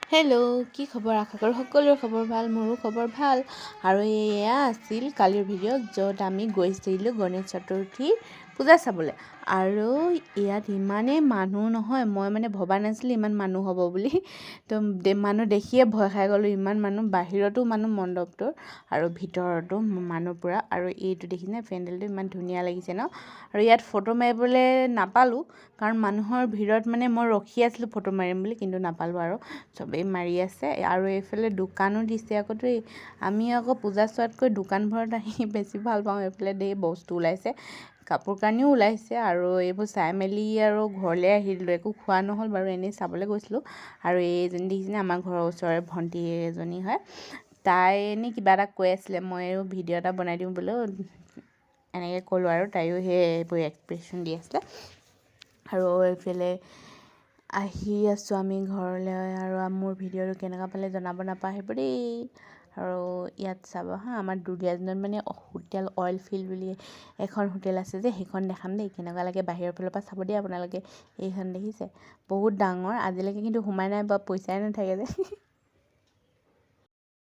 Hello', কি খবৰ? আশা কৰোঁ সকলোৰে খবৰ ভাল, মোৰো খবৰ ভাল। আৰু এয়া আছিল কালিৰ ভিডিঅ' য'ত আমি গৈছিলোঁ গণেশ চতুৰ্থীৰ পূজা চাবলৈ। আৰু ইয়াত ইমানেই মানুহ নহয়, মই মানে ভবা নাছিলোঁ ইমান মানুহ হ'ব বুলি। তো মানুহ দেখিয়ে ভয় খাই গ'লোঁ, ইমান মানুহ। বাহিৰতো মানুহ মণ্ডপটোৰ আৰু ভিতৰতো মানুহ পূৰা। আৰু এইটো দেখিছেনে, পেণ্ডেলটো ইমান ধুনীয়া লাগিছে ন। আৰু ইয়াত ফটো মাৰিবলৈ নাপালোঁ, কাৰণ মানুহৰ ভিৰত মানে মই ৰখি আছিলোঁ ফটো মাৰিম বুলি, কিন্তু নাপালোঁ আৰু চবেই মাৰি আছে। আৰু এইফালে দোকানো দিছে আকৌ দেই। আমি আকৌ পূজা চোৱাতকৈ দোকানবোৰত আহি বেছি ভাল পাওঁ। এইফালে ধেৰ বস্তু ওলাইছে, কাপোৰ কানিও ওলাইছে। আৰু এইবোৰ চাই মেলি আৰু ঘৰলৈ আহিলোঁ, একো খোৱা নহ'ল বাৰু, এনেই চাবলৈ গৈছিলোঁ। আৰু এইজনী দেখিছেনে, আমাৰ ঘৰৰ ওচৰৰে ভণ্টি এজনী হয়। তাই এনেই কিবা এটা কৈ আছিলে, মই আৰু ভিডিঅ' এটা বনাই দিওঁ বোলো, এনেকৈ ক'লোঁ। আৰু তাইও সেই এইবোৰ এক্সপ্ৰেশ্যন দি আছিলে। আৰু এইফালে আহি আছোঁ আমি ঘৰলৈ। আৰু মোৰ ভিডিঅ'টো কেনেকুৱা পালে জনাব নাপাহৰিব দেই। আৰু ইয়াত চাব হা, আমাৰ দুলীয়াজানত মানে হোটেল অইল ফিল্ড বুলি এখন হোটেল আছে যে, সেইখন দেখাম দেই, কেনেকুৱা লাগে বাহিৰৰ ফালৰ পৰা চাব দেই আপোনালোকে। এইখন দেখিছে, বহুত ডাঙৰ। আজিলৈকে কিন্তু সোমাই নাই বা পইচাই নাথাকে যে